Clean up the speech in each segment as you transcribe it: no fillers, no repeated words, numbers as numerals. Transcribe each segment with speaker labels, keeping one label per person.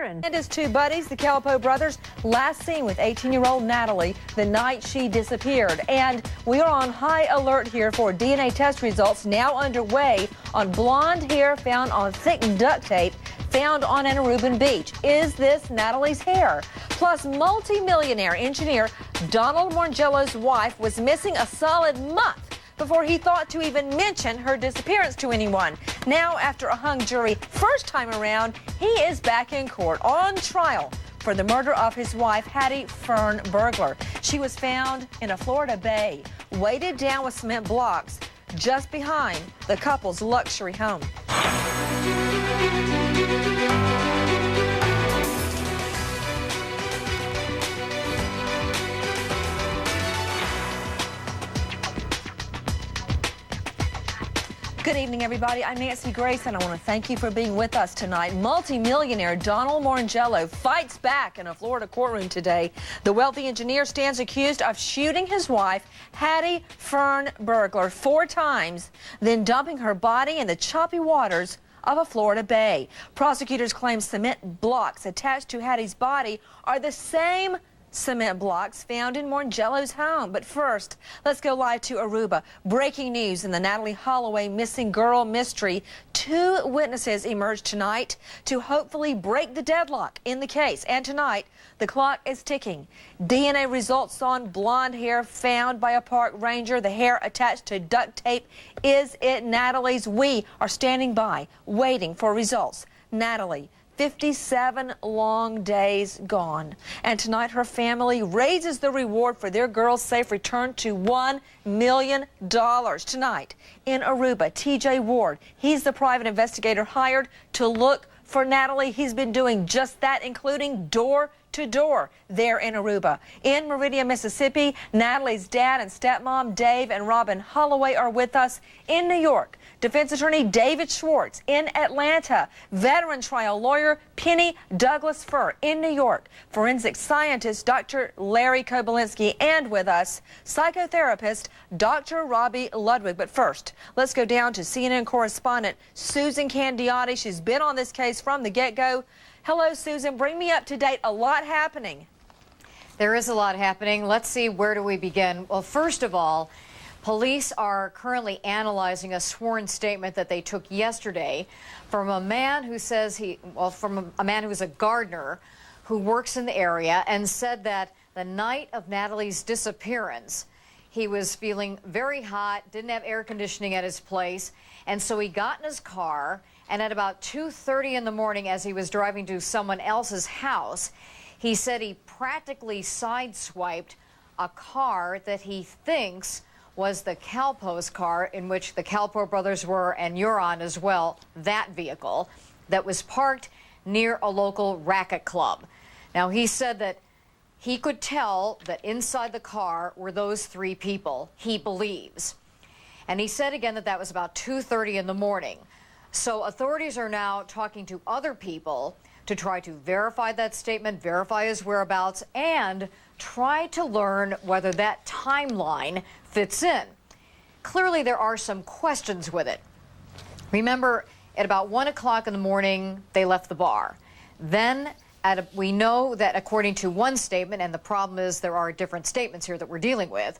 Speaker 1: And his two buddies, the Calpo brothers, last seen with 18-year-old Natalie the night she disappeared. And we are on high alert here for DNA test results now underway on blonde hair found on thick duct tape found on an Aruban beach. Is this Natalie's hair? Plus, multi-millionaire engineer Donald Moringello's wife was missing a solid month before he thought to even mention her disappearance to anyone. Now, after a hung jury first time around, he is back in court on trial for the murder of his wife, Hattie Fern Burglar. She was found in a Florida bay, weighted down with cement blocks just behind the couple's luxury home. Good evening, everybody. I'm Nancy Grace, and I want to thank you for being with us tonight. Multi-millionaire Donald Moringello fights back in a Florida courtroom today. The wealthy engineer stands accused of shooting his wife, Hattie Fern Burglar, 4 times, then dumping her body in the choppy waters of a Florida bay. Prosecutors claim cement blocks attached to Hattie's body are the same cement blocks found in Moringello's home. But first, let's go live to Aruba. Breaking news in the Natalie Holloway missing girl mystery. 2 witnesses emerged tonight to hopefully break the deadlock in the case. And tonight, the clock is ticking. DNA results on blonde hair found by a park ranger. The hair attached to duct tape. Is it Natalie's? We are standing by, waiting for results. Natalie, 57 long days gone. And tonight her family raises the reward for their girl's safe return to $1 million. Tonight in Aruba, TJ Ward, he's the private investigator hired to look for Natalie. He's been doing just that, including door-to-door there in Aruba. In Meridian, Mississippi, Natalie's dad and stepmom, Dave and Robin Holloway, are with us. In New York, defense attorney David Schwartz. In Atlanta, veteran trial lawyer Penny Douglas Furr. In New York, forensic scientist Dr. Larry Kobalinski. And with us, psychotherapist Dr. Robbie Ludwig. But first, let's go down to CNN correspondent Susan Candiotti. She's been on this case from the get-go. Hello, Susan. Bring me up to date. A lot happening.
Speaker 2: There is a lot happening. Let's see, where do we begin? Well, first of all, police are currently analyzing a sworn statement that they took yesterday from a man who says from a man who is a gardener who works in the area, and said that the night of Natalie's disappearance, he was feeling very hot, didn't have air conditioning at his place, and so he got in his car, and at about 2:30 in the morning, as he was driving to someone else's house, he said he practically sideswiped a car that he thinks was the Calpo's car, in which the Calpo brothers were, and you're on as well, that vehicle that was parked near a local racket club. Now, he said that he could tell that inside the car were those 3 people, he believes. And he said again that that was about 2:30 in the morning. So authorities are now talking to other people to try to verify that statement, verify his whereabouts, and try to learn whether that timeline fits in. Clearly, there are some questions with it. Remember, at about 1 o'clock in the morning, they left the bar. Then, we know that according to one statement, and the problem is there are different statements here that we're dealing with,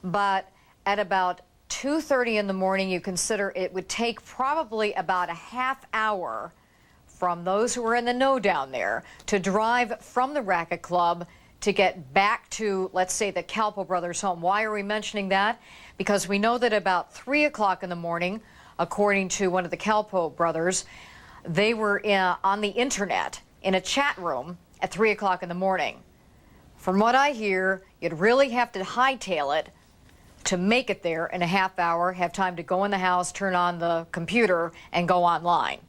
Speaker 2: but at about 2:30 in the morning, you consider it would take probably about a half hour from those who were in the know down there to drive from the racket club to get back to, let's say, the Calpo brothers' home. Why are we mentioning that? Because we know that about 3 o'clock in the morning, according to one of the Calpo brothers, they were on the internet in a chat room at 3 o'clock in the morning. From what I hear, you'd really have to hightail it to make it there in a half hour, have time to go in the house, turn on the computer, and go online.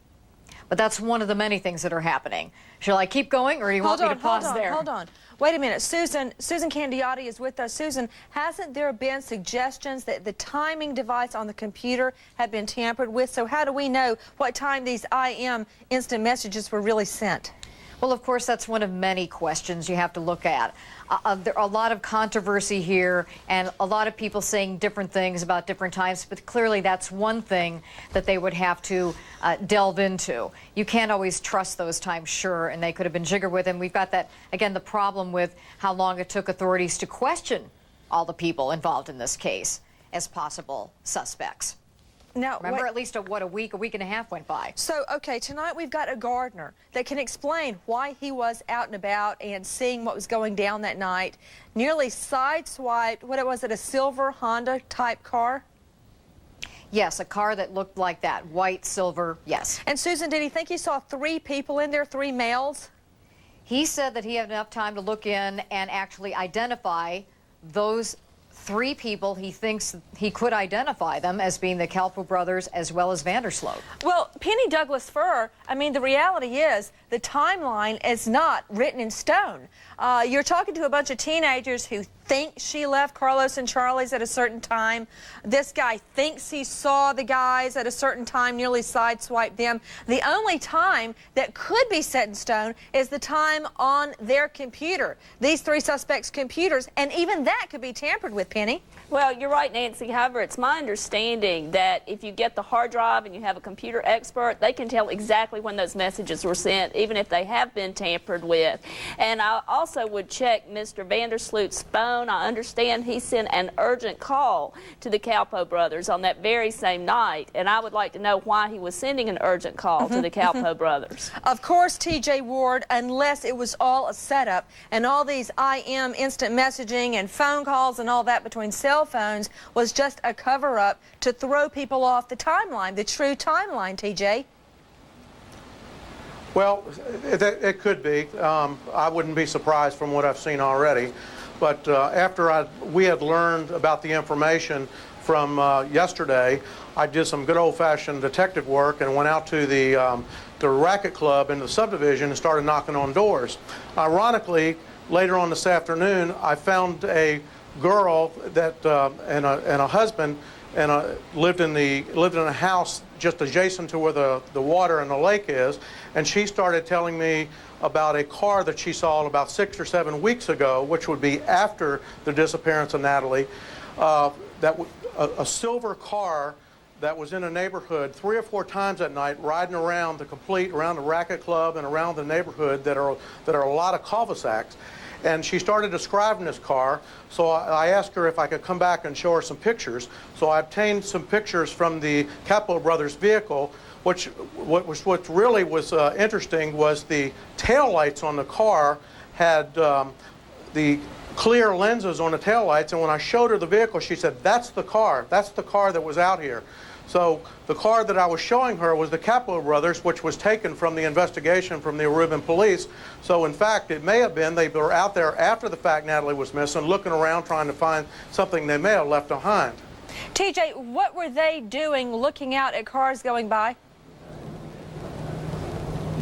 Speaker 2: But that's one of the many things that are happening. Shall I keep going, or do you want me to pause there?
Speaker 1: Hold on. Wait a minute. Susan Candiotti is with us. Susan, hasn't there been suggestions that the timing device on the computer had been tampered with? So how do we know what time these IM instant messages were really sent?
Speaker 2: Well, of course, that's one of many questions you have to look at. There are a lot of controversy here and a lot of people saying different things about different times, but clearly that's one thing that they would have to delve into. You can't always trust those times, sure, and they could have been jiggered with. And we've got that, again, the problem with how long it took authorities to question all the people involved in this case as possible suspects.
Speaker 1: Now,
Speaker 2: remember, at least a week and a half went by.
Speaker 1: So, okay, tonight we've got a gardener that can explain why he was out and about and seeing what was going down that night. Nearly sideswiped, what was it, a silver Honda type car?
Speaker 2: Yes, a car that looked like that, white, silver, yes.
Speaker 1: And Susan, did he think he saw 3 people in there, 3 males?
Speaker 2: He said that he had enough time to look in and actually identify those 3 people. He thinks he could identify them as being the Kalpo brothers as well as Vandersloot.
Speaker 1: Well, Penny Douglas Furr, I mean, the reality is the timeline is not written in stone. You're talking to a bunch of teenagers who think she left Carlos and Charlie's at a certain time. This guy thinks he saw the guys at a certain time, nearly sideswiped them. The only time that could be set in stone is the time on their computer, these 3 suspects' computers, and even that could be tampered with, Penny.
Speaker 3: Well, you're right, Nancy. However, it's my understanding that if you get the hard drive and you have a computer expert, they can tell exactly when those messages were sent, even if they have been tampered with. And I also would check Mr. Vandersloot's phone. I understand he sent an urgent call to the Kalpo brothers on that very same night, and I would like to know why he was sending an urgent call to the Kalpo brothers.
Speaker 1: Of course, T.J. Ward, unless it was all a setup and all these IM instant messaging and phone calls and all that between cell phones was just a cover-up to throw people off the timeline, the true timeline, T.J.
Speaker 4: Well, it could be. I wouldn't be surprised from what I've seen already. But after we had learned about the information from yesterday, I did some good old-fashioned detective work and went out to the racket club in the subdivision and started knocking on doors. Ironically, later on this afternoon, I found a girl that and a husband lived in a house just adjacent to where the water and the lake is, and she started telling me about a car that she saw about 6 or 7 weeks ago, which would be after the disappearance of Natalie, a silver car that was in a neighborhood 3 or 4 times at night, riding around the racket club and around the neighborhood that are a lot of cul-de-sacs. And she started describing this car, so I asked her if I could come back and show her some pictures. So I obtained some pictures from the Kalpo brothers' vehicle, what really was interesting was the taillights on the car had the clear lenses on the taillights, and when I showed her the vehicle, she said, that's the car that was out here. So the car that I was showing her was the Kalpo brothers, which was taken from the investigation from the Aruban police. So in fact, it may have been they were out there after the fact Natalie was missing, looking around trying to find something they may have left behind.
Speaker 1: TJ, what were they doing looking out at cars going by?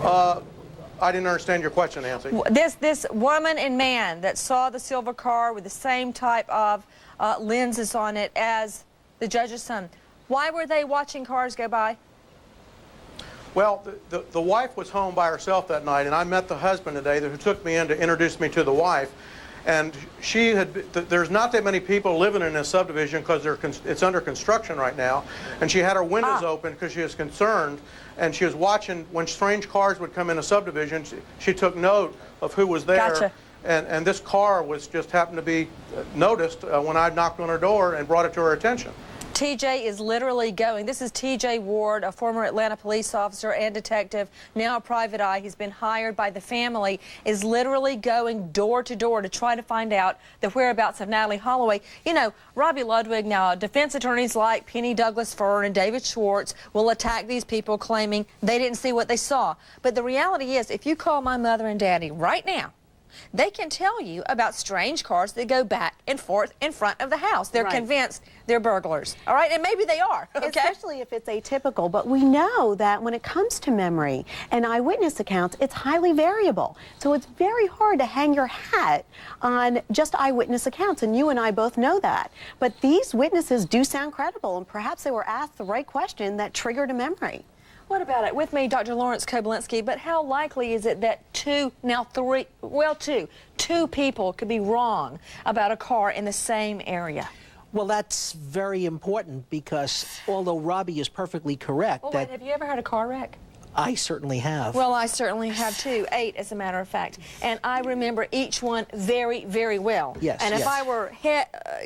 Speaker 4: I didn't understand your question, Nancy.
Speaker 1: This woman and man that saw the silver car with the same type of lenses on it as the judge's son, why were they watching cars go by?
Speaker 4: Well, the wife was home by herself that night, and I met the husband today who took me in to introduce me to the wife. And there's not that many people living in this subdivision because it's under construction right now. And she had her windows open because she was concerned, and she was watching when strange cars would come in a subdivision. She took note of who was there.
Speaker 1: Gotcha.
Speaker 4: And this car was just happened to be noticed when I knocked on her door and brought it to her attention.
Speaker 1: TJ is literally going. This is TJ Ward, a former Atlanta police officer and detective, now a private eye. He's been hired by the family, is literally going door to door to try to find out the whereabouts of Natalie Holloway. You know, Robbie Ludwig, now defense attorneys like Penny Douglas Furr and David Schwartz will attack these people claiming they didn't see what they saw. But the reality is, if you call my mother and daddy right now, they can tell you about strange cars that go back and forth in front of the house. They're convinced they're burglars, all right? And maybe they are, okay?
Speaker 5: Especially if it's atypical. But we know that when it comes to memory and eyewitness accounts, it's highly variable. So it's very hard to hang your hat on just eyewitness accounts, and you and I both know that. But these witnesses do sound credible, and perhaps they were asked the right question that triggered a memory.
Speaker 1: What about it? With me, Dr. Lawrence Koblenski, but how likely is it that two people could be wrong about a car in the same area?
Speaker 6: Well, that's very important because although Robbie is perfectly correct
Speaker 1: Well,
Speaker 6: that
Speaker 1: wait, have you ever had a car wreck?
Speaker 6: I certainly have.
Speaker 1: Well, I certainly have too, 8 as a matter of fact. And I remember each one very, very well.
Speaker 6: Yes,
Speaker 1: and if
Speaker 6: yes.
Speaker 1: I were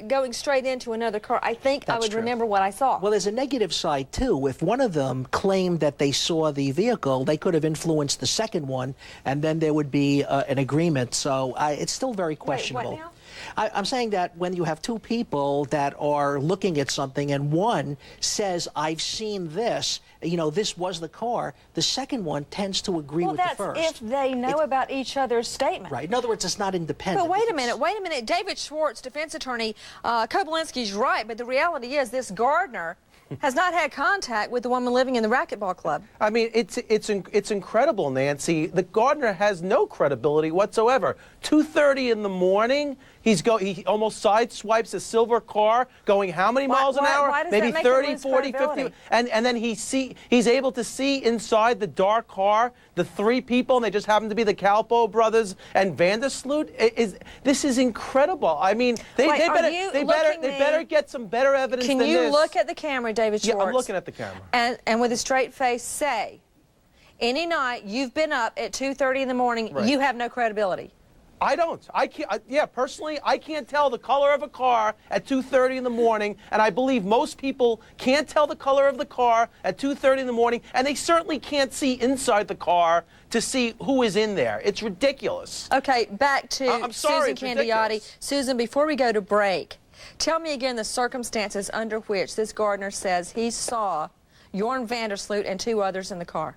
Speaker 1: going straight into another car, I think I
Speaker 6: That's
Speaker 1: would
Speaker 6: true.
Speaker 1: remember what I saw.
Speaker 6: Well, there's a negative side, too. If one of them claimed that they saw the vehicle, they could have influenced the second one, and then there would be an agreement. So it's still very questionable.
Speaker 1: Wait, what now?
Speaker 6: I'm saying that when you have two people that are looking at something and one says, I've seen this, you know, this was the car, the second one tends to agree with the first.
Speaker 1: Well, that's if they know about each other's statement.
Speaker 6: Right. In other words, it's not independent.
Speaker 1: But wait a minute. David Schwartz, defense attorney, Koblenski's right, but the reality is this Gardner has not had contact with the woman living in the racquetball club.
Speaker 7: I mean, it's incredible, Nancy. The Gardner has no credibility whatsoever. 2:30 in the morning, he almost sideswipes a silver car going how many miles an hour?
Speaker 1: Why does
Speaker 7: Maybe
Speaker 1: that make
Speaker 7: 30,
Speaker 1: him lose
Speaker 7: 40, 50.
Speaker 1: credibility?
Speaker 7: And then he's able to see inside the dark car the 3 people, and they just happen to be the Calpo brothers and Vandersloot. This is incredible. I mean, they better get some better evidence than this.
Speaker 1: Can you look at the camera, David Schwartz?
Speaker 7: Yeah, I'm looking at the camera.
Speaker 1: And with a straight face say, any night you've been up at 2:30 in the morning,
Speaker 7: Right.
Speaker 1: you have no credibility.
Speaker 7: I don't. I can't. Personally, I can't tell the color of a car at 2:30 in the morning, and I believe most people can't tell the color of the car at 2:30 in the morning, and they certainly can't see inside the car to see who is in there. It's ridiculous.
Speaker 1: Okay, back to
Speaker 7: I'm sorry,
Speaker 1: Susan
Speaker 7: it's
Speaker 1: Candiotti.
Speaker 7: ridiculous.
Speaker 1: Susan, before we go to break, tell me again the circumstances under which this Gardner says he saw Jorn Vandersloot and 2 others in the car.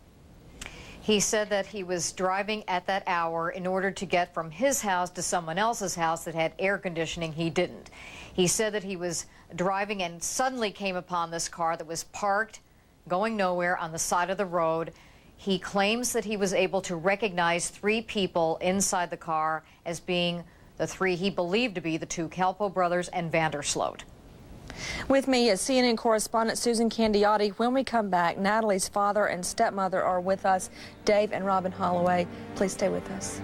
Speaker 2: He said that he was driving at that hour in order to get from his house to someone else's house that had air conditioning. He didn't. He said that he was driving and suddenly came upon this car that was parked, going nowhere on the side of the road. He claims that he was able to recognize 3 people inside the car as being the 3 he believed to be the 2 Calpo brothers and Vandersloot.
Speaker 1: With me is CNN correspondent Susan Candiotti. When we come back, Natalie's father and stepmother are with us, Dave and Robin Holloway. Please stay with us.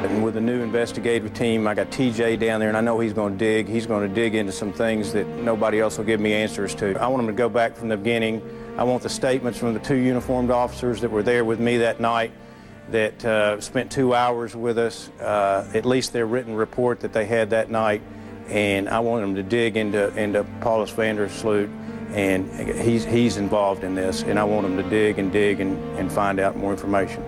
Speaker 8: And with the new investigative team, I got TJ down there, and I know he's going to dig. He's going to dig into some things that nobody else will give me answers to. I want him to go back from the beginning. I want the statements from the 2 uniformed officers that were there with me that night that spent 2 hours with us, at least their written report that they had that night. And I want him to dig into Paulus Vandersloot, and he's involved in this, and I want him to dig and find out more information.